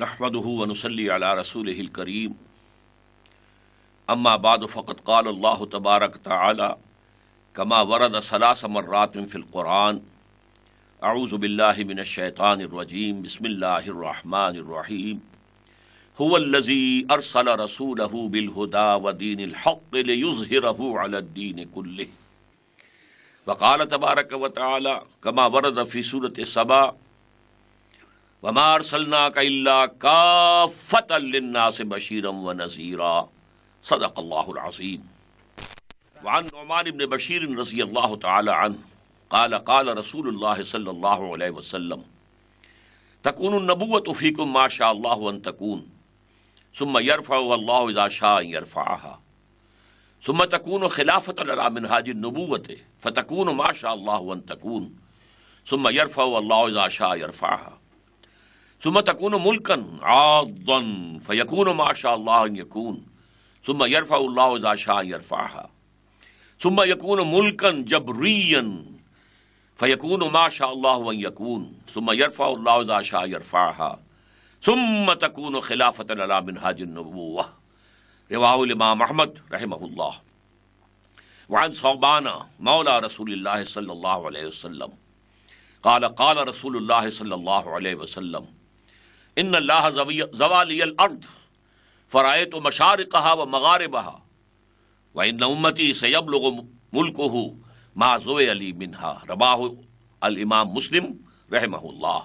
نحمده ونصلي على رسوله الكريم اما بعد فقد قال الله تبارك وتعالى كما ورد 3 مرات في القرآن اعوذ بالله من الشيطان الرجيم بسم الله الرحمن الرحيم هو الذي ارسل رسوله بالهدى ودين الحق ليظهره على الدين كله وقال تبارك وتعالى كما ورد في سورة السبا وما ارسلناك الا كافة للناس بشيرا ونذيرا صدق الله العظيم. وعن نعمان بن بشير رضي الله تعالى عنه قال قال رسول الله صلى الله عليه وسلم تكون النبوة فيكم ما شاء الله ان تكون ثم يرفعها الله اذا شاء ان يرفعها ثم تكون خلافة على منهاج النبوة فتكون ما شاء الله ان تكون ثم يرفعها الله اذا شاء يرفعها ثم تكون ملكا عاضا فيكون ما شاء الله ان يكون ثم يرفع الله اذا شاء يرفعها ثم يكون ملكا جبريا فيكون ما شاء الله ان يكون ثم يرفع الله اذا شاء يرفعها ثم تكون خلافة على منهاج النبوة رواه الامام احمد رحمه الله. وعن ثوبان مولى رسول الله صلى الله عليه وسلم قال قال رسول الله صلى الله عليه وسلم ان الله زوى لي الارض فرأيت مشارقها ومغاربها وان امتي سيبلغ ملكه ما زوي لي منها رواه الامام مسلم رحمه الله.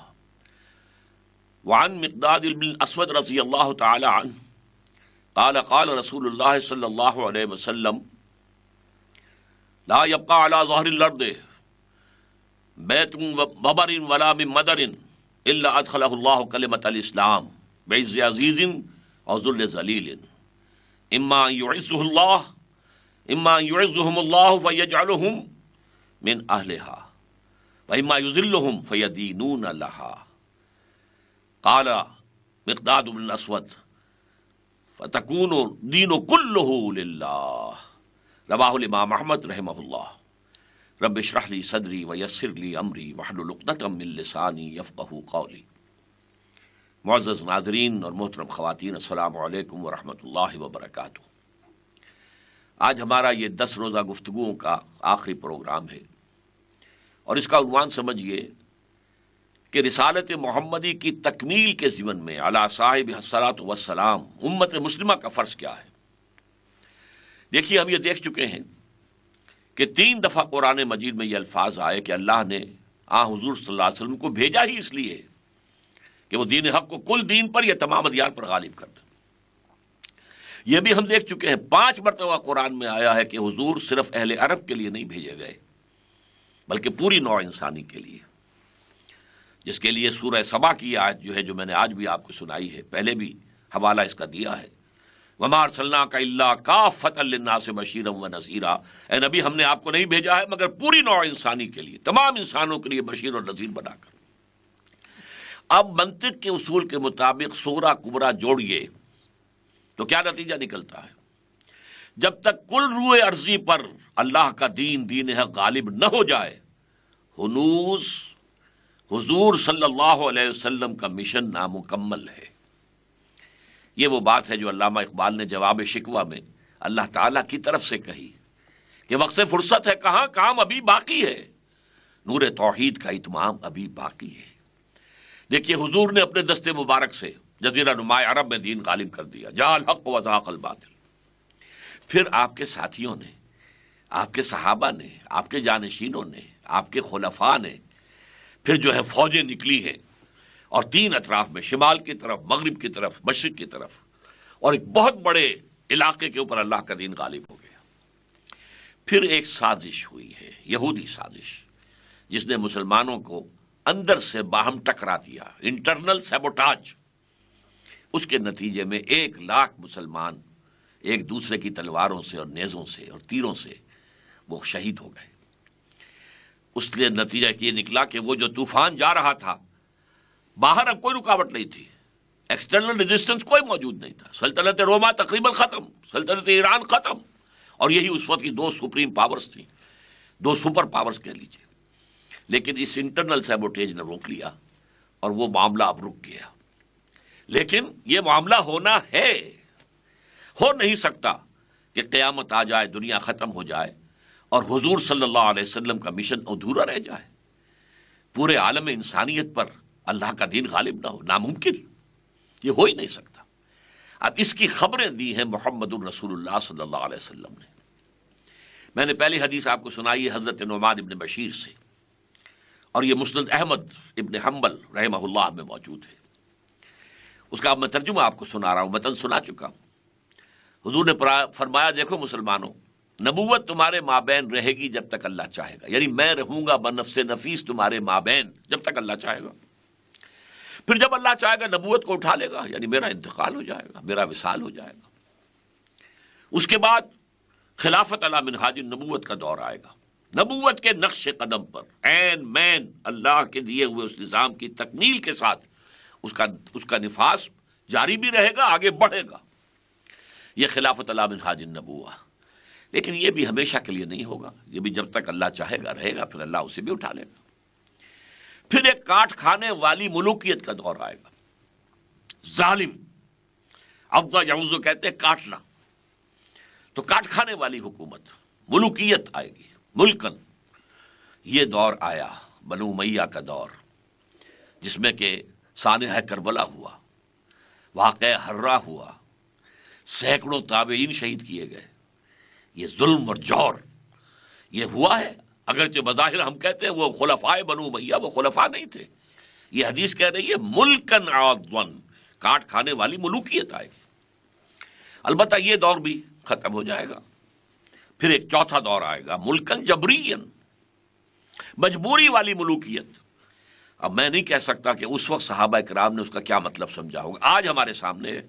وعن مقداد بن الاسود رضي الله تعالى عنه قال قال رسول الله صلى الله عليه وسلم لا يبقى على ظهر الارض بیت وبر ولا من مدر الا ادخله الله كلمة الاسلام بعز عزيز او ذل ذليل اما ان يعزه الله اما ان يعزهم الله فيجعلهم من اهلها واما يذلهم فيدينون لها. قال مقداد بن الاسود فتكون الدين كله لله رواه الامام احمد رحمه الله. رب اشرح لي صدری ویسر لي امری واحلل عقدۃ من لسانی یفقہوا قولی. معزز ناظرین اور محترم خواتین، السلام علیکم ورحمۃ اللہ وبرکاتہ. آج ہمارا یہ 10 روزہ گفتگوؤں کا آخری پروگرام ہے اور اس کا عنوان سمجھیے کہ رسالت محمدی کی تکمیل کے ضمن میں علی صاحب الصلاۃ والسلام امت مسلمہ کا فرض کیا ہے. دیکھیے، ہم یہ دیکھ چکے ہیں کہ 3 دفعہ قرآن مجید میں یہ الفاظ آئے کہ اللہ نے حضور صلی اللہ علیہ وسلم کو بھیجا ہی اس لیے کہ وہ دین حق کو کل دین پر یا تمام ادیان پر غالب کر دے. یہ بھی ہم دیکھ چکے ہیں 5 مرتبہ قرآن میں آیا ہے کہ حضور صرف اہل عرب کے لیے نہیں بھیجے گئے بلکہ پوری نوع انسانی کے لیے، جس کے لیے سورہ سبا کی آیت جو ہے، جو میں نے آج بھی آپ کو سنائی ہے، پہلے بھی حوالہ اس کا دیا ہے، وَمَا أَرْسَلْنَاكَ إِلَّا كَافَّةً لِلنَّاسِ بَشِيرًا وَنَذِيرًا. اے نبی، ہم نے آپ کو نہیں بھیجا ہے مگر پوری نوع انسانی کے لیے، تمام انسانوں کے لیے بشیر اور نذیر بنا کر. اب منطق کے اصول کے مطابق صغرا کبرا جوڑیے تو کیا نتیجہ نکلتا ہے؟ جب تک کل روئے ارضی پر اللہ کا دین حق غالب نہ ہو جائے، ہنوز حضور صلی اللہ علیہ وسلم کا مشن نامکمل ہے. یہ وہ بات ہے جو علامہ اقبال نے جواب شکوہ میں اللہ تعالیٰ کی طرف سے کہی کہ وقت فرصت ہے کہاں، کام ابھی باقی ہے، نور توحید کا اتمام ابھی باقی ہے. دیکھیے، حضور نے اپنے دستے مبارک سے جزیرہ نما عرب میں دین غالب کر دیا، جاء الحق وزهق الباطل. پھر آپ کے ساتھیوں نے، آپ کے صحابہ نے، آپ کے جانشینوں نے، آپ کے خلفاء نے پھر جو ہے فوجیں نکلی ہیں اور 3 اطراف میں، شمال کی طرف، مغرب کی طرف، مشرق کی طرف، اور ایک بہت بڑے علاقے کے اوپر اللہ کا دین غالب ہو گیا. پھر ایک سازش ہوئی ہے، یہودی سازش، جس نے مسلمانوں کو اندر سے باہم ٹکرا دیا، انٹرنل سیبوٹاج. اس کے نتیجے میں 1 لاکھ مسلمان ایک دوسرے کی تلواروں سے اور نیزوں سے اور تیروں سے وہ شہید ہو گئے. اس لیے نتیجہ یہ نکلا کہ وہ جو طوفان جا رہا تھا، باہر اب کوئی رکاوٹ نہیں تھی، ایکسٹرنل ریزسٹنس کوئی موجود نہیں تھا. سلطنت روما تقریباً ختم، سلطنت ایران ختم، اور یہی اس وقت کی 2 سپریم پاورز تھیں، 2 سپر پاورز کہہ لیجیے. لیکن اس انٹرنل سیبوٹیج نے روک لیا اور وہ معاملہ اب رک گیا. لیکن یہ معاملہ ہونا ہے، ہو نہیں سکتا کہ قیامت آ جائے، دنیا ختم ہو جائے اور حضور صلی اللہ علیہ وسلم کا مشن ادھورا رہ جائے، پورے عالم انسانیت پر اللہ کا دین غالب نہ ہو، ناممکن، یہ ہو ہی نہیں سکتا۔ اب اس کی خبریں دی ہیں محمد الرسول اللہ صلی اللہ علیہ وسلم نے۔ میں نے پہلی حدیث آپ کو سنائی ہے حضرت نعمان ابن بشیر سے، اور یہ مسند احمد ابن حنبل رحمہ اللہ میں موجود ہے۔ اس کا اب میں ترجمہ آپ کو سنا رہا ہوں، متن سنا چکا ہوں۔ حضور نے فرمایا، دیکھو مسلمانوں، نبوت تمہارے مابین رہے گی جب تک اللہ چاہے گا، یعنی میں رہوں گا بنفس نفیس تمہارے مابین جب تک اللہ چاہے گا۔ پھر جب اللہ چاہے گا نبوت کو اٹھا لے گا، یعنی میرا انتقال ہو جائے گا، میرا وصال ہو جائے گا۔ اس کے بعد خلافت علی منہاج النبوت کا دور آئے گا، نبوت کے نقش قدم پر عین مین اللہ کے دیے ہوئے اس نظام کی تکمیل کے ساتھ اس کا نفاذ جاری بھی رہے گا، آگے بڑھے گا۔ یہ خلافت علی منہاج النبوہ، لیکن یہ بھی ہمیشہ کے لیے نہیں ہوگا، یہ بھی جب تک اللہ چاہے گا رہے گا، پھر اللہ اسے بھی اٹھا لے گا۔ پھر ایک کاٹ کھانے والی ملوکیت کا دور آئے گا، ظالم، عض یعوذ کہتے ہیں کاٹنا، تو کاٹ کھانے والی حکومت، ملوکیت آئے گی، ملکن۔ یہ دور آیا بنو امیہ کا دور، جس میں کہ سانحہ کربلا ہوا، واقعہ حرہ ہوا، سینکڑوں تابعین شہید کیے گئے۔ یہ ظلم اور جور یہ ہوا ہے، اگرچہ بظاہر ہم کہتے ہیں وہ خلفائے بنو امیہ، وہ خلفاء نہیں تھے۔ یہ حدیث کہہ رہی ہے ملکن عاضن، کاٹ کھانے والی ملوکیت آئے گی۔ البتہ یہ دور بھی ختم ہو جائے گا۔ پھر ایک چوتھا دور آئے گا، ملکن جبرین، مجبوری والی ملوکیت۔ اب میں نہیں کہہ سکتا کہ اس وقت صحابہ کرام نے اس کا کیا مطلب سمجھا ہوگا، آج ہمارے سامنے ہے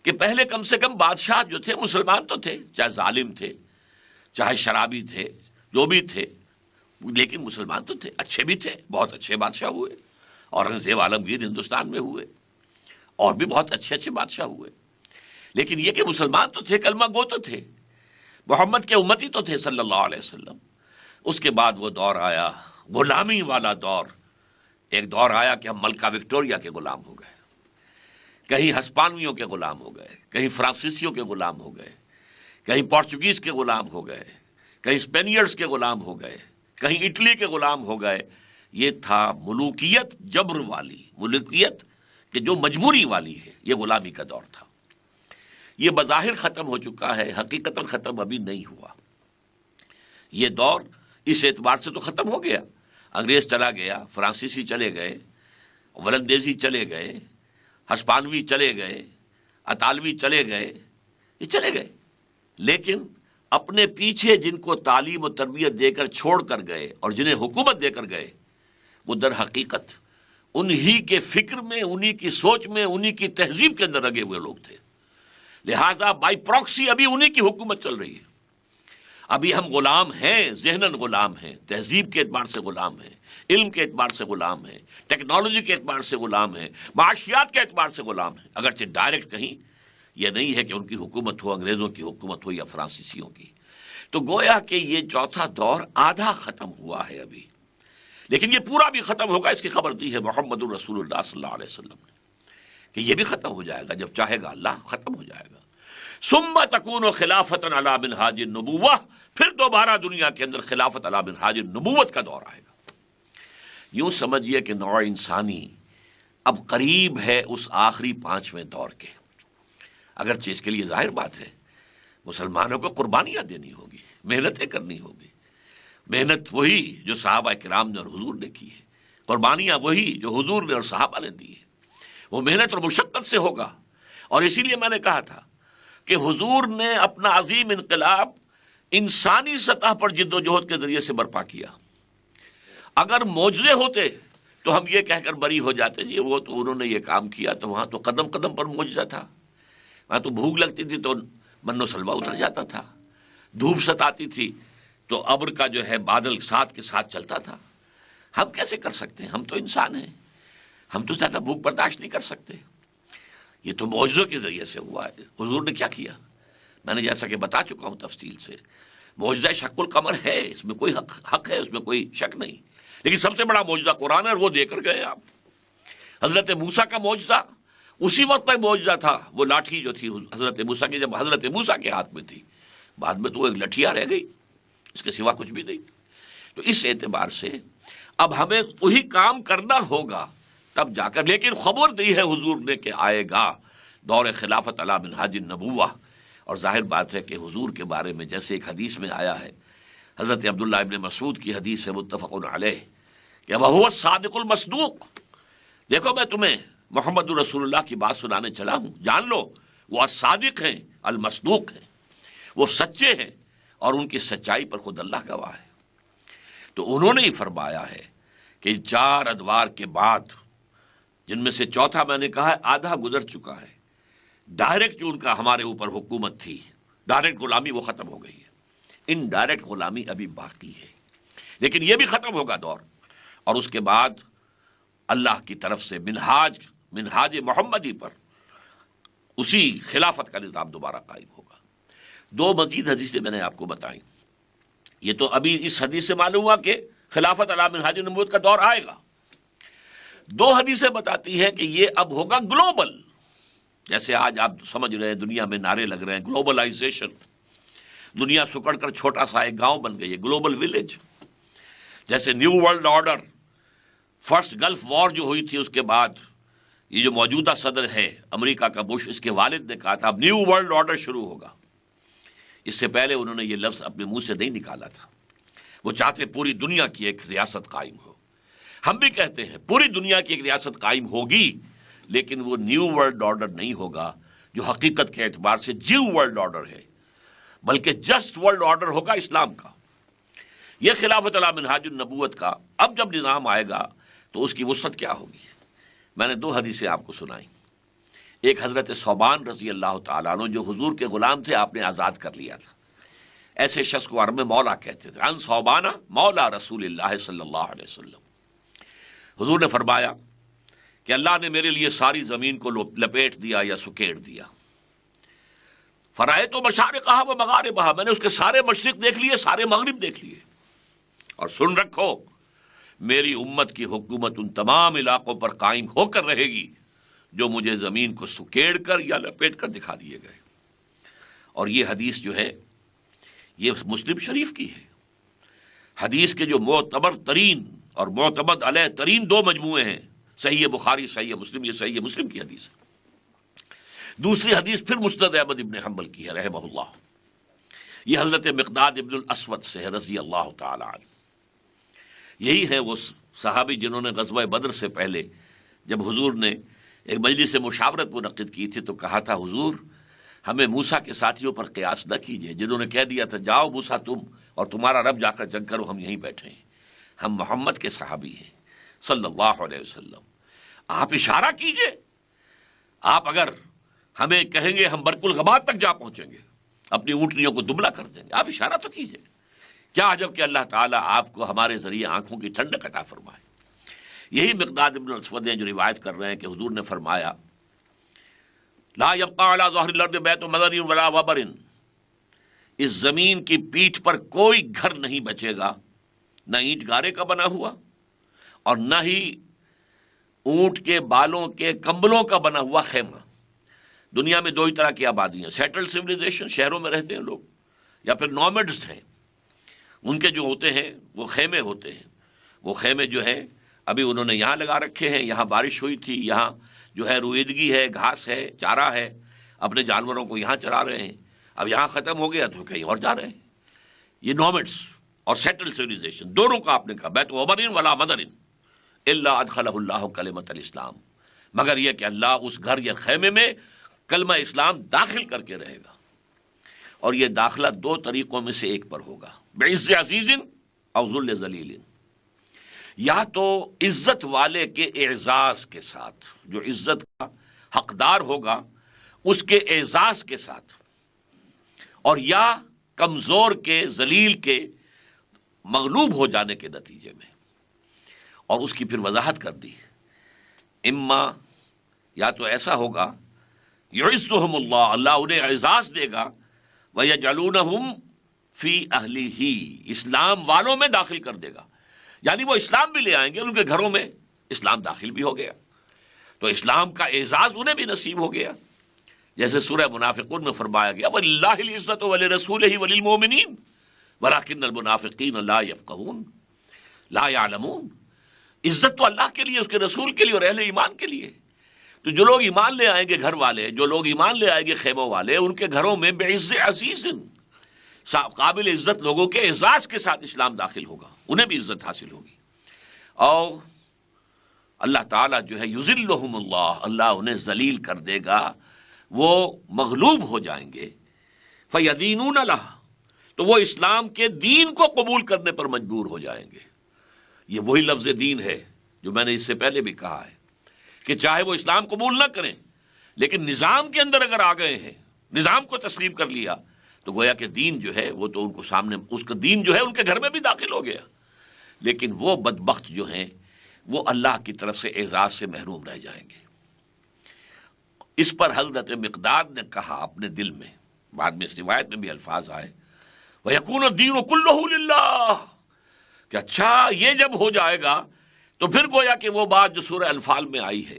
کہ پہلے کم سے کم بادشاہ جو تھے مسلمان تو تھے، چاہے ظالم تھے، چاہے شرابی تھے، جو بھی تھے، لیکن مسلمان تو تھے، اچھے بھی تھے، بہت اچھے بادشاہ ہوئے، اورنگزیب عالمگیر ہندوستان میں ہوئے، اور بھی بہت اچھے بادشاہ ہوئے۔ لیکن یہ کہ مسلمان تو تھے، کلمہ گو تو تھے، محمد کے امتی تو تھے صلی اللہ علیہ وسلم۔ اس کے بعد وہ دور آیا غلامی والا دور، ایک دور آیا کہ ہم ملکہ وکٹوریہ کے غلام ہو گئے، کہیں ہسپانویوں کے غلام ہو گئے، کہیں فرانسیسیوں کے غلام ہو گئے، کہیں پورچوگیز کے غلام ہو گئے، کہیں اسپینیئرز کے غلام ہو گئے، کہیں اٹلی کے غلام ہو گئے۔ یہ تھا ملوکیت جبر والی، ملوکیت کہ جو مجبوری والی ہے، یہ غلامی کا دور تھا۔ یہ بظاہر ختم ہو چکا ہے، حقیقتاً ختم ابھی نہیں ہوا۔ یہ دور اس اعتبار سے تو ختم ہو گیا، انگریز چلا گیا، فرانسیسی چلے گئے، ولندیزی چلے گئے، ہسپانوی چلے گئے، اطالوی چلے گئے، یہ چلے گئے، لیکن اپنے پیچھے جن کو تعلیم و تربیت دے کر چھوڑ کر گئے اور جنہیں حکومت دے کر گئے، وہ در حقیقت انہی کے فکر میں، انہی کی سوچ میں، انہی کی تہذیب کے اندر رگے ہوئے لوگ تھے۔ لہذا بائی پراکسی ابھی انہی کی حکومت چل رہی ہے۔ ابھی ہم غلام ہیں، ذہناً غلام ہیں، تہذیب کے اعتبار سے غلام ہیں، علم کے اعتبار سے غلام ہیں، ٹیکنالوجی کے اعتبار سے غلام ہیں، معاشیات کے اعتبار سے غلام ہیں، اگرچہ ڈائریکٹ کہیں یہ نہیں ہے کہ ان کی حکومت ہو، انگریزوں کی حکومت ہو یا فرانسیسیوں کی۔ تو گویا کہ یہ چوتھا دور آدھا ختم ہوا ہے ابھی، لیکن یہ پورا بھی ختم ہوگا، اس کی خبر دی ہے محمد الرسول اللہ صلی اللہ علیہ وسلم نے کہ یہ بھی ختم ہو جائے گا، جب چاہے گا اللہ ختم ہو جائے گا۔ ثم تکون خلافت علی منہاج النبوہ، پھر دوبارہ دنیا کے اندر خلافت علی منہاج النبوت کا دور آئے گا۔ یوں سمجھیے کہ نوع انسانی اب قریب ہے اس آخری پانچویں دور کے، اگرچہ اس کے لیے ظاہر بات ہے مسلمانوں کو قربانیاں دینی ہوگی، محنتیں کرنی ہوگی، محنت وہی جو صحابہ کرام نے اور حضور نے کی ہے، قربانیاں وہی جو حضور نے اور صحابہ نے دی ہے، وہ محنت اور مشقت سے ہوگا۔ اور اسی لیے میں نے کہا تھا کہ حضور نے اپنا عظیم انقلاب انسانی سطح پر جد و جہد کے ذریعے سے برپا کیا۔ اگر معجزے ہوتے تو ہم یہ کہہ کر بری ہو جاتے جی وہ تو انہوں نے یہ کام کیا، تو وہاں تو قدم قدم پر معجزہ تھا، وہاں تو بھوک لگتی تھی تو من و سلوہ اتر جاتا تھا، دھوپ ستاتی تھی تو ابر کا جو ہے بادل ساتھ کے ساتھ چلتا تھا۔ ہم کیسے کر سکتے ہیں؟ ہم تو انسان ہیں، ہم تو زیادہ بھوک برداشت نہیں کر سکتے۔ یہ تو معجزوں کے ذریعے سے ہوا ہے۔ حضور نے کیا کیا؟ میں نے جیسا کہ بتا چکا ہوں تفصیل سے، معجزہ شق القمر ہے، اس میں کوئی حق ہے، اس میں کوئی شک نہیں، لیکن سب سے بڑا معجزہ قرآن ہے، اور وہ دے کر گئے آپ۔ حضرت موسیٰ کا معجزہ اسی وقت تک معجزہ تھا وہ لاٹھی جو تھی حضرت موسیٰ کی، جب حضرت موسیٰ کے ہاتھ میں تھی، بعد میں تو وہ ایک لٹھیا رہ گئی، اس کے سوا کچھ بھی نہیں۔ تو اس اعتبار سے اب ہمیں وہی کام کرنا ہوگا تب جا کر، لیکن خبر دی ہے حضور نے کہ آئے گا دور خلافت علی منہاج النبوہ، اور ظاہر بات ہے کہ حضور کے بارے میں جیسے ایک حدیث میں آیا ہے، حضرت عبداللہ ابن مسعود کی حدیث ہے متفق علیہ کہ وَهُوَ الصادق المصدوق، دیکھو میں تمہیں محمد رسول اللہ کی بات سنانے چلا ہوں، جان لو وہ الصادق ہیں المصدوق ہیں، وہ سچے ہیں اور ان کی سچائی پر خود اللہ گواہ ہے۔ تو انہوں نے ہی فرمایا ہے کہ 4 ادوار کے بعد، جن میں سے چوتھا میں نے کہا ہے آدھا گزر چکا ہے، ڈائریکٹ جو ان کا ہمارے اوپر حکومت تھی، ڈائریکٹ غلامی، وہ ختم ہو گئی ہے، ان ڈائریکٹ غلامی ابھی باقی ہے، لیکن یہ بھی ختم ہوگا دور، اور اس کے بعد اللہ کی طرف سے منہاج محمدی پر اسی خلافت کا نظام دوبارہ قائم ہوگا۔ 2 مزید حدیثیں میں نے آپ کو بتائیں، یہ تو ابھی اس حدیث سے معلوم ہوا کہ خلافت علی منہاج النبوت کا دور آئے گا۔ 2 حدیثیں بتاتی ہیں کہ یہ اب ہوگا گلوبل، جیسے آج آپ سمجھ رہے ہیں دنیا میں نعرے لگ رہے ہیں گلوبلائزیشن، دنیا سکڑ کر چھوٹا سا ایک گاؤں بن گئی ہے، گلوبل ولیج، جیسے new world order, first Gulf war جو ہوئی تھی، اس کے بعد یہ جو موجودہ صدر ہے امریکہ کا بش، اس کے والد نے کہا تھا اب نیو ورلڈ آرڈر شروع ہوگا، اس سے پہلے انہوں نے یہ لفظ اپنے منہ سے نہیں نکالا تھا، وہ چاہتے پوری دنیا کی ایک ریاست قائم ہو۔ ہم بھی کہتے ہیں پوری دنیا کی ایک ریاست قائم ہوگی، لیکن وہ نیو ورلڈ آرڈر نہیں ہوگا جو حقیقت کے اعتبار سے جیو ورلڈ آرڈر ہے، بلکہ جسٹ ورلڈ آرڈر ہوگا اسلام کا۔ یہ خلافت علی منہاج النبوت کا اب جب نظام آئے گا تو اس کی وسعت کیا ہوگی؟ میں نے 2 حدیثیں آپ کو سنائیں، ایک حضرت ثوبان رضی اللہ تعالیٰ عنہ جو حضور کے غلام تھے، آپ نے آزاد کر لیا تھا، ایسے شخص کو عرب میں مولا کہتے تھے، عن ثوبانہ مولا رسول اللہ صلی اللہ علیہ وسلم۔ حضور نے فرمایا کہ اللہ نے میرے لیے ساری زمین کو لپیٹ دیا یا سکیڑ دیا، فرائے تو مشارقہا و مغاربہا، میں نے اس کے سارے مشرق دیکھ لیے، سارے مغرب دیکھ لیے، اور سن رکھو میری امت کی حکومت ان تمام علاقوں پر قائم ہو کر رہے گی جو مجھے زمین کو سکیڑ کر یا لپیٹ کر دکھا دیے گئے۔ اور یہ حدیث جو ہے یہ مسلم شریف کی ہے، حدیث کے جو معتبر ترین اور معتمد علیہ ترین 2 مجموعے ہیں، صحیح بخاری، صحیح مسلم، یہ صحیح مسلم کی حدیث ہے۔ دوسری حدیث پھر مسند احمد ابن حنبل کی ہے رحمہ اللہ، یہ حضرت مقداد ابن الاسود سے ہے رضی اللہ تعالی عنہ۔ یہی ہے وہ صحابی جنہوں نے غزوہ بدر سے پہلے جب حضور نے ایک مجلس مشاورت منعقد کی تھی تو کہا تھا حضور ہمیں موسیٰ کے ساتھیوں پر قیاس نہ کیجیے، جنہوں نے کہہ دیا تھا جاؤ موسیٰ تم اور تمہارا رب جا کر جنگ کرو، ہم یہیں بیٹھے ہیں، ہم محمد کے صحابی ہیں صلی اللہ علیہ وسلم، آپ اشارہ کیجئے، آپ اگر ہمیں کہیں گے ہم برق الغماد تک جا پہنچیں گے، اپنی اونٹنیوں کو دبلا کر دیں گے، آپ اشارہ تو کیجئے۔ کیا عجب کہ اللہ تعالیٰ آپ کو ہمارے ذریعے آنکھوں کی ٹھنڈک عطا فرمائے۔ یہی مقداد ابن الاسود ہیں جو روایت کر رہے ہیں کہ حضور نے فرمایا لا یبقى علی ظہر الارض بیت مدر ولا وبر، اس زمین کی پیٹھ پر کوئی گھر نہیں بچے گا، نہ اینٹ گارے کا بنا ہوا اور نہ ہی اونٹ کے بالوں کے کمبلوں کا بنا ہوا خیمہ۔ دنیا میں 2 ہی طرح کی آبادی ہیں، سیٹلڈ سویلائزیشن، شہروں میں رہتے ہیں لوگ، یا پھر نومیڈز ہیں، ان کے جو ہوتے ہیں وہ خیمے ہوتے ہیں، وہ خیمے جو ہے ابھی انہوں نے یہاں لگا رکھے ہیں، یہاں بارش ہوئی تھی، یہاں جو ہے رویدگی ہے، گھاس ہے، چارہ ہے، اپنے جانوروں کو یہاں چرا رہے ہیں، اب یہاں ختم ہو گیا تو کہیں اور جا رہے ہیں۔ یہ نومیڈس اور سیٹل سویلائزیشن دونوں کا آپ نے کہا بیت وبر ولا مدر الا ادخلہ اللہ کلمۃ الاسلام، مگر یہ کہ اللہ اس گھر یا خیمے میں کلمہ اسلام داخل کر کے رہے گا، اور یہ داخلہ 2 طریقوں میں سے ایک پر ہوگا، بعز عزیز او ذل ذلیل، یا تو عزت والے کے اعزاز کے ساتھ، جو عزت کا حقدار ہوگا اس کے اعزاز کے ساتھ، اور یا کمزور کے ذلیل کے مغلوب ہو جانے کے نتیجے میں۔ اور اس کی پھر وضاحت کر دی، اما یا تو ایسا ہوگا یعزہم اللہ، اللہ انہیں اعزاز دے گا، وَيَجْعَلُونَهُمْ فِي أَهْلِهِ، اسلام والوں میں داخل کر دے گا، یعنی وہ اسلام بھی لے آئیں گے، ان کے گھروں میں اسلام داخل بھی ہو گیا۔ تو اسلام کا اعزاز انہیں بھی نصیب ہو گیا، جیسے سورہ منافقون میں فرمایا گیا وَلِلَّهِ الْعِزَّةُ وَلِرَسُولِهِ وَلِلْمُؤْمِنِينَ وَلَكِنَّ الْمُنَافِقِينَ لَا يَفْقَهُونَ لا يعلمون۔ عزت تو اللہ کے لیے، اس کے رسول کے لیے اور اہل ایمان کے لیے۔ تو جو لوگ ایمان لے آئیں گے گھر والے، جو لوگ ایمان لے آئیں گے خیموں والے، ان کے گھروں میں بعز عزیز قابل عزت لوگوں کے اعزاز کے ساتھ اسلام داخل ہوگا، انہیں بھی عزت حاصل ہوگی۔ اور اللہ تعالیٰ جو ہے یذلہم اللہ، اللہ انہیں ذلیل کر دے گا، وہ مغلوب ہو جائیں گے۔ فیدینون لہ، تو وہ اسلام کے دین کو قبول کرنے پر مجبور ہو جائیں گے۔ یہ وہی لفظ دین ہے جو میں نے اس سے پہلے بھی کہا ہے کہ چاہے وہ اسلام قبول نہ کریں لیکن نظام کے اندر اگر آ گئے ہیں، نظام کو تسلیم کر لیا، تو گویا کہ دین جو ہے وہ تو ان کو سامنے، اس کا دین جو ہے ان کے گھر میں بھی داخل ہو گیا، لیکن وہ بدبخت جو ہیں وہ اللہ کی طرف سے اعزاز سے محروم رہ جائیں گے۔ اس پر حضرت مقداد نے کہا اپنے دل میں، بعد میں اس روایت میں بھی الفاظ آئے وَيَكُونُ الدِّينُ كُلُّهُ لِلَّهِ، کہ اچھا یہ جب ہو جائے گا تو پھر گویا کہ وہ بات جو سورہ انفال میں آئی ہے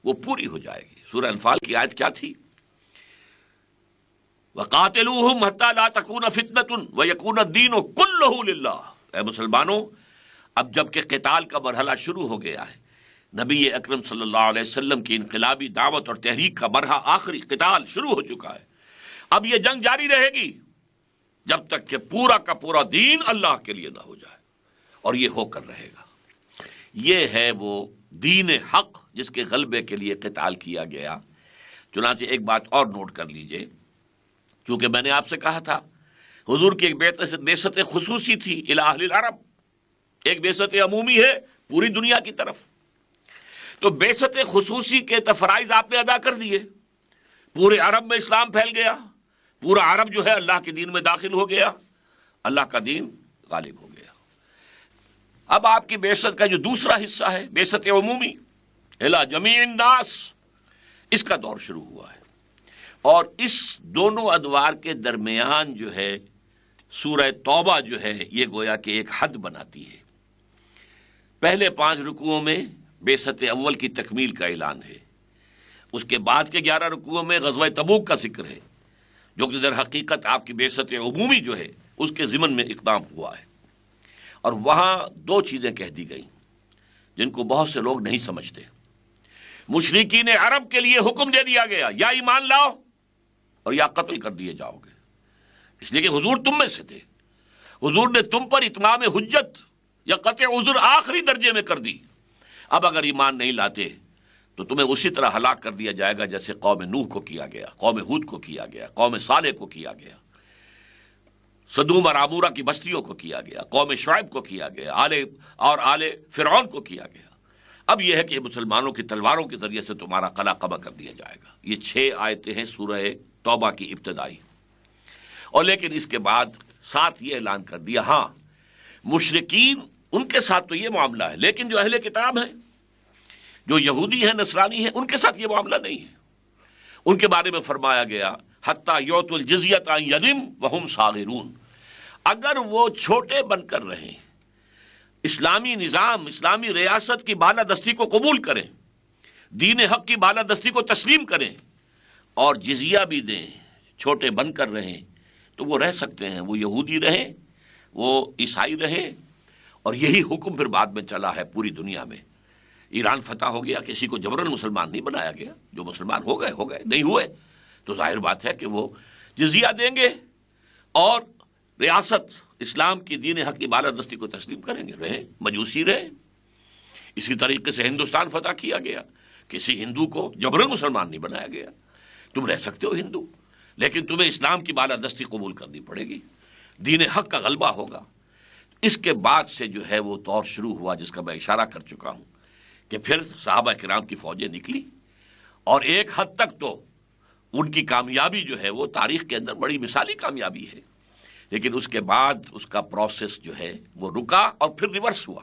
وہ پوری ہو جائے گی۔ سورہ انفال کی آیت کیا تھی؟ وَقَاتِلُوهُمْ حَتَّى لَا تَكُونَ فِتْنَةٌ وَيَكُونَ الدِّينُ كُلُّهُ لِلَّهِ۔ اے مسلمانوں، اب جب کہ قتال کا مرحلہ شروع ہو گیا ہے، نبی اکرم صلی اللہ علیہ وسلم کی انقلابی دعوت اور تحریک کا مرحلہ آخری قتال شروع ہو چکا ہے، اب یہ جنگ جاری رہے گی جب تک کہ پورا کا پورا دین اللہ کے لیے نہ ہو جائے، اور یہ ہو کر رہے گا۔ یہ ہے وہ دین حق جس کے غلبے کے لیے قتال کیا گیا۔ چنانچہ ایک بات اور نوٹ کر لیجئے، چونکہ میں نے آپ سے کہا تھا حضور کی ایک بعثت خصوصی تھی الی اہل العرب، ایک بعثت عمومی ہے پوری دنیا کی طرف، تو بعثت خصوصی کے فرائض آپ نے ادا کر دیے، پورے عرب میں اسلام پھیل گیا، پورا عرب جو ہے اللہ کے دین میں داخل ہو گیا، اللہ کا دین غالب ہو گیا۔ اب آپ کی بعثت کا جو دوسرا حصہ ہے، بعثت عمومی الی جمیع الناس، اس کا دور شروع ہوا ہے، اور اس دونوں ادوار کے درمیان جو ہے سورہ توبہ جو ہے یہ گویا کہ ایک حد بناتی ہے۔ پہلے 5 رکوعوں میں بعثت اول کی تکمیل کا اعلان ہے، اس کے بعد کے 11 رکوعوں میں غزوہ تبوک کا ذکر ہے، جو کہ در حقیقت آپ کی بعثت عمومی جو ہے اس کے ضمن میں اقدام ہوا ہے۔ اور وہاں 2 چیزیں کہہ دی گئیں جن کو بہت سے لوگ نہیں سمجھتے۔ مشرکین عرب کے لیے حکم دے دیا گیا یا ایمان لاؤ اور یا قتل کر دیے جاؤ گے، اس لیے کہ حضور تم میں سے تھے، حضور نے تم پر اتمام حجت یا قطع عذر آخری درجے میں کر دی۔ اب اگر ایمان نہیں لاتے تو تمہیں اسی طرح ہلاک کر دیا جائے گا جیسے قوم نوح کو کیا گیا، قوم ہود کو کیا گیا، قوم صالح کو کیا گیا، سدوم اور عمورہ کی بستیوں کو کیا گیا، قوم شعیب کو کیا گیا، آل فرعون کو کیا گیا۔ اب یہ ہے کہ مسلمانوں کی تلواروں کے ذریعے سے تمہارا قلع قبع کر دیا جائے گا۔ یہ 6 آیتیں ہیں سورہ توبہ کی ابتدائی، اور لیکن اس کے بعد ساتھ یہ اعلان کر دیا، ہاں مشرکین ان کے ساتھ تو یہ معاملہ ہے، لیکن جو اہل کتاب ہیں، جو یہودی ہیں، نصرانی ہیں، ان کے ساتھ یہ معاملہ نہیں ہے۔ ان کے بارے میں فرمایا گیا حتیٰ یؤتوا الجزیۃ عن ید وہم صاغرون، اگر وہ چھوٹے بن کر رہیں، اسلامی نظام، اسلامی ریاست کی بالادستی کو قبول کریں، دین حق کی بالادستی کو تسلیم کریں اور جزیہ بھی دیں، چھوٹے بن کر رہیں، تو وہ رہ سکتے ہیں، وہ یہودی رہیں، وہ عیسائی رہیں۔ اور یہی حکم پھر بعد میں چلا ہے پوری دنیا میں۔ ایران فتح ہو گیا، کسی کو جبراً مسلمان نہیں بنایا گیا، جو مسلمان ہو گئے ہو گئے، نہیں ہوئے تو ظاہر بات ہے کہ وہ جزیہ دیں گے اور ریاست اسلام کی دین حق کی بالادستی کو تسلیم کریں گے، رہیں، مجوسی رہیں۔ اسی طریقے سے ہندوستان فتح کیا گیا، کسی ہندو کو جبراً مسلمان نہیں بنایا گیا، تم رہ سکتے ہو ہندو، لیکن تمہیں اسلام کی بالادستی قبول کرنی پڑے گی، دین حق کا غلبہ ہوگا۔ اس کے بعد سے جو ہے وہ دور شروع ہوا جس کا میں اشارہ کر چکا ہوں کہ پھر صحابہ کرام کی فوجیں نکلی، اور ایک حد تک تو ان کی کامیابی جو ہے وہ تاریخ کے اندر بڑی مثالی کامیابی ہے، لیکن اس کے بعد اس کا پروسیس جو ہے وہ رکا اور پھر ریورس ہوا۔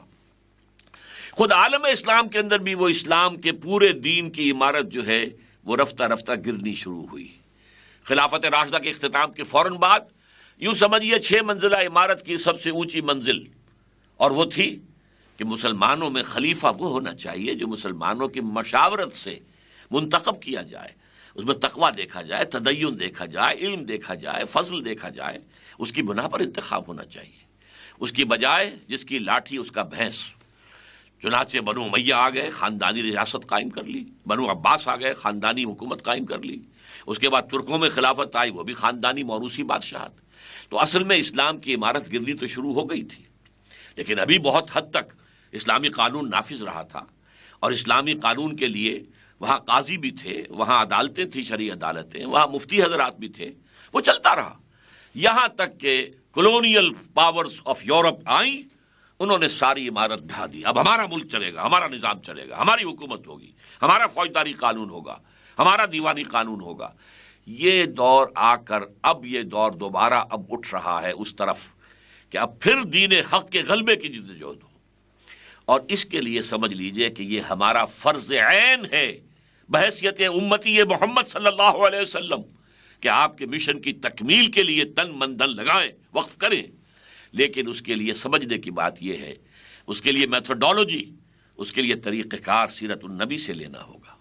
خود عالم اسلام کے اندر بھی وہ اسلام کے پورے دین کی عمارت جو ہے وہ رفتہ رفتہ گرنی شروع ہوئی۔ خلافت راشدہ کے اختتام کے فوراً بعد یوں سمجھیے 6 منزلہ عمارت کی سب سے اونچی منزل، اور وہ تھی کہ مسلمانوں میں خلیفہ وہ ہونا چاہیے جو مسلمانوں کی مشاورت سے منتخب کیا جائے، اس میں تقویٰ دیکھا جائے، تدین دیکھا جائے، علم دیکھا جائے، فضل دیکھا جائے، اس کی بنا پر انتخاب ہونا چاہیے، اس کی بجائے جس کی لاٹھی اس کا بھینس۔ چنانچہ بنو امیہ آ گئے، خاندانی ریاست قائم کر لی، بنو عباس آ گئے، خاندانی حکومت قائم کر لی، اس کے بعد ترکوں میں خلافت آئی، وہ بھی خاندانی موروثی بادشاہت۔ تو اصل میں اسلام کی عمارت گرنی تو شروع ہو گئی تھی، لیکن ابھی بہت حد تک اسلامی قانون نافذ رہا تھا، اور اسلامی قانون کے لیے وہاں قاضی بھی تھے، وہاں عدالتیں تھیں، شرعی عدالتیں، وہاں مفتی حضرات بھی تھے، وہ چلتا رہا یہاں تک کہ کولونیل پاورز آف یورپ آئیں، انہوں نے ساری عمارت ڈھا دی۔ اب ہمارا ملک چلے گا، ہمارا نظام چلے گا، ہماری حکومت ہوگی، ہمارا فوجداری قانون ہوگا، ہمارا دیوانی قانون ہوگا۔ یہ دور آ کر اب یہ دور دوبارہ اب اٹھ رہا ہے اس طرف کہ اب پھر دین حق کے غلبے کی جدوجہد ہو، اور اس کے لیے سمجھ لیجئے کہ یہ ہمارا فرض عین ہے بحیثیت امتی محمد صلی اللہ علیہ وسلم کہ آپ کے مشن کی تکمیل کے لیے تن من دھن لگائیں، وقف کریں۔ لیکن اس کے لیے سمجھنے کی بات یہ ہے، اس کے لیے میتھڈالوجی، اس کے لیے طریقہ کار سیرت النبی سے لینا ہوگا۔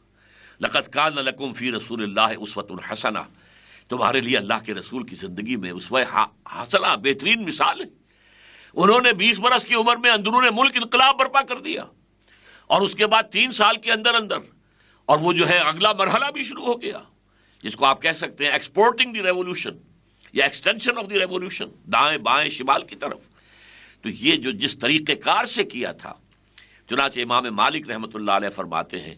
لقد کان لکم فی رسول اللہ اسوۃ حسنہ، تمہارے لیے اللہ کے رسول کی زندگی میں اسوہ حسنہ بہترین مثال ہے۔ انہوں نے 20 برس کی عمر میں اندرون ملک انقلاب برپا کر دیا، اور اس کے بعد 3 سال کے اندر اور وہ جو ہے اگلا مرحلہ بھی شروع ہو گیا، جس کو آپ کہہ سکتے ہیں ایکسپورٹنگ دی ریولوشن یا ایکسٹینشن آف دی ریولوشن، دائیں بائیں شمال کی طرف۔ تو یہ جو جس طریقہ کار سے کیا تھا، چنانچہ امام مالک رحمۃ اللہ علیہ فرماتے ہیں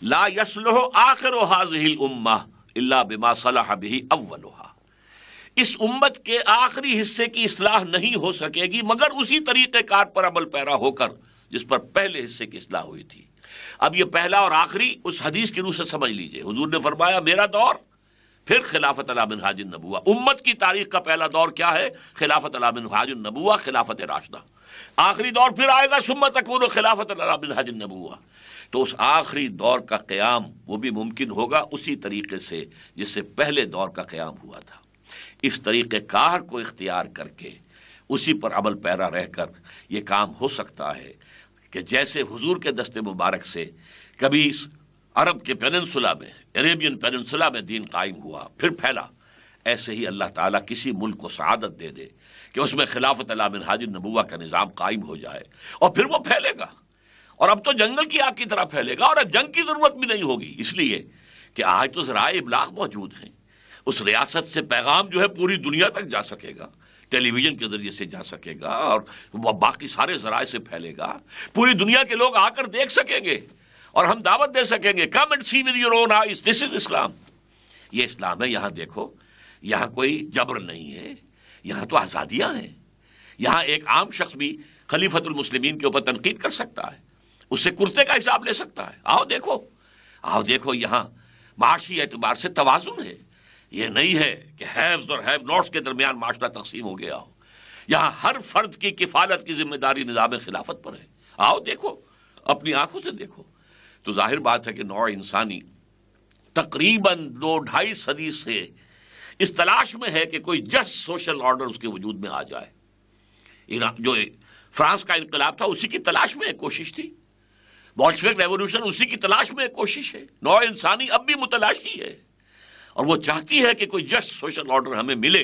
لا یصلح آخر هذه الامہ الا بما صلح به اولها، اس امت کے آخری حصے کی اصلاح نہیں ہو سکے گی مگر اسی طریقہ کار پر عمل پیرا ہو کر جس پر پہلے حصے کی اصلاح ہوئی تھی۔ اب یہ پہلا اور آخری اس حدیث کی روح سے سمجھ لیجئے، حضور نے فرمایا میرا دور، پھر خلافت علی منہاج النبوہ۔ امت کی تاریخ کا پہلا دور کیا ہے؟ خلافت علی منہاج النبوہ، خلافت راشدہ۔ آخری دور پھر آئے گا ثم تکون خلافت علی منہاج النبوہ۔ تو اس آخری دور کا قیام وہ بھی ممکن ہوگا اسی طریقے سے جس سے پہلے دور کا قیام ہوا تھا۔ اس طریقہ کار کو اختیار کر کے اسی پر عمل پیرا رہ کر یہ کام ہو سکتا ہے کہ جیسے حضور کے دست مبارک سے کبھی عرب کے پیننسولا میں، عربین پیننسولا میں دین قائم ہوا، پھر پھیلا، ایسے ہی اللہ تعالیٰ کسی ملک کو سعادت دے دے کہ اس میں خلافت علی منہاج النبوہ کا نظام قائم ہو جائے، اور پھر وہ پھیلے گا، اور اب تو جنگل کی آگ کی طرح پھیلے گا، اور اب جنگ کی ضرورت بھی نہیں ہوگی، اس لیے کہ آج تو ذرائع ابلاغ موجود ہیں۔ اس ریاست سے پیغام جو ہے پوری دنیا تک جا سکے گا، ٹیلی ویژن کے ذریعے سے جا سکے گا، اور وہ باقی سارے ذرائع سے پھیلے گا، پوری دنیا کے لوگ آ کر دیکھ سکیں گے، اور ہم دعوت دے سکیں گے come and see with your own eyes, this is Islam. یہ اسلام ہے، یہاں دیکھو، یہاں کوئی جبر نہیں ہے، یہاں تو آزادیاں ہیں۔ یہاں ایک عام شخص بھی خلیفۃ المسلمین کے اوپر تنقید کر سکتا ہے، اس سے کرتے کا حساب لے سکتا ہے۔ آؤ دیکھو یہاں معاشی اعتبار سے توازن ہے، یہ نہیں ہے کہ ہیوز اور ہیو ناٹس کے درمیان معاشرہ تقسیم ہو گیا ہو۔ یہاں ہر فرد کی کفالت کی ذمہ داری نظام خلافت پر ہے۔ آؤ دیکھو، اپنی آنکھوں سے دیکھو۔ تو ظاہر بات ہے کہ نوع انسانی تقریباً 2-2.5 صدی سے اس تلاش میں ہے کہ کوئی جسٹ سوشل آرڈر اس کے وجود میں آ جائے۔ جو فرانس کا انقلاب تھا اسی کی تلاش میں ایک کوشش تھی، بولشوک ریولوشن اسی کی تلاش میں ایک کوشش ہے۔ نوع انسانی اب بھی متلاشی ہے، اور وہ چاہتی ہے کہ کوئی جسٹ سوشل آرڈر ہمیں ملے۔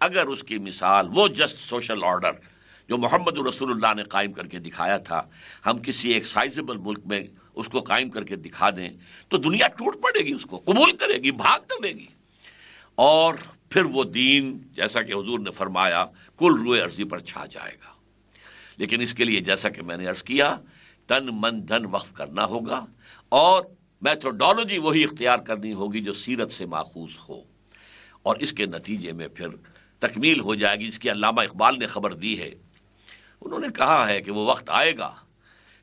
اگر اس کی مثال وہ جسٹ سوشل آرڈر جو محمد رسول اللہ نے قائم کر کے دکھایا تھا، ہم کسی ایک سائزبل ملک میں اس کو قائم کر کے دکھا دیں تو دنیا ٹوٹ پڑے گی، اس کو قبول کرے گی، بھاگ کر لے گی، اور پھر وہ دین جیسا کہ حضور نے فرمایا کل روئے ارضی پر چھا جائے گا۔ لیکن اس کے لیے جیسا کہ میں نے عرض کیا، تن من دھن وقف کرنا ہوگا، اور میتھڈالوجی وہی اختیار کرنی ہوگی جو سیرت سے ماخوذ ہو، اور اس کے نتیجے میں پھر تکمیل ہو جائے گی، جس کی علامہ اقبال نے خبر دی ہے۔ انہوں نے کہا ہے کہ وہ وقت آئے گا،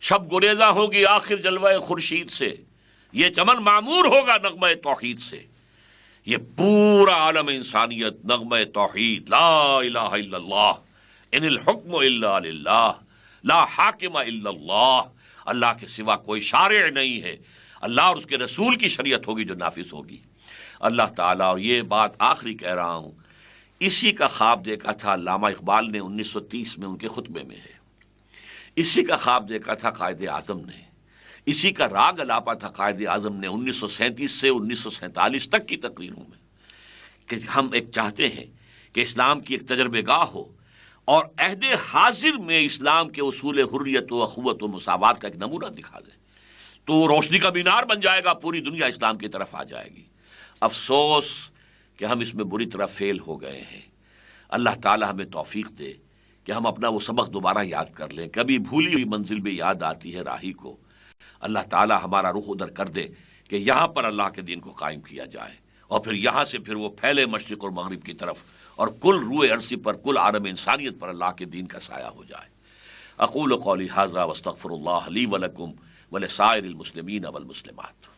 شب گریزاں ہوگی آخر جلوہ خورشید سے، یہ چمن معمور ہوگا نغمہ توحید سے۔ یہ پورا عالم انسانیت نغمہ توحید، لا الہ الا اللہ، ان الحکم الا للہ، لا حاکم الا اللہ، اللہ کے سوا کوئی شارع نہیں ہے، اللہ اور اس کے رسول کی شریعت ہوگی جو نافذ ہوگی۔ اللہ تعالیٰ، اور یہ بات آخری کہہ رہا ہوں، اسی کا خواب دیکھا تھا علامہ اقبال نے 1930 میں ان کے خطبے میں ہے۔ اسی کا خواب دیکھا تھا قائد اعظم نے، اسی کا راگ الاپا تھا قائد اعظم نے 1937 سے 1947 تک کی تقریروں میں، کہ ہم ایک چاہتے ہیں کہ اسلام کی ایک تجربے گاہ ہو اور عہد حاضر میں اسلام کے اصول حریت و اخوت و مساوات کا ایک نمونہ دکھا دیں، تو وہ روشنی کا مینار بن جائے گا، پوری دنیا اسلام کی طرف آ جائے گی۔ افسوس کہ ہم اس میں بری طرح فیل ہو گئے ہیں۔ اللہ تعالی ہمیں توفیق دے کہ ہم اپنا وہ سبق دوبارہ یاد کر لیں۔ کبھی بھولی ہوئی منزل بھی یاد آتی ہے راہی کو، اللہ تعالی ہمارا رخ ادھر کر دے کہ یہاں پر اللہ کے دین کو قائم کیا جائے، اور پھر یہاں سے پھر وہ پھیلے مشرق اور مغرب کی طرف، اور کل روئے عرصی پر، کل عالم انسانیت پر اللہ کے دین کا سایہ ہو جائے۔ اقول قولی ھذا واستغفر اللہ لی ولکم ولسائر المسلمین والمسلمات۔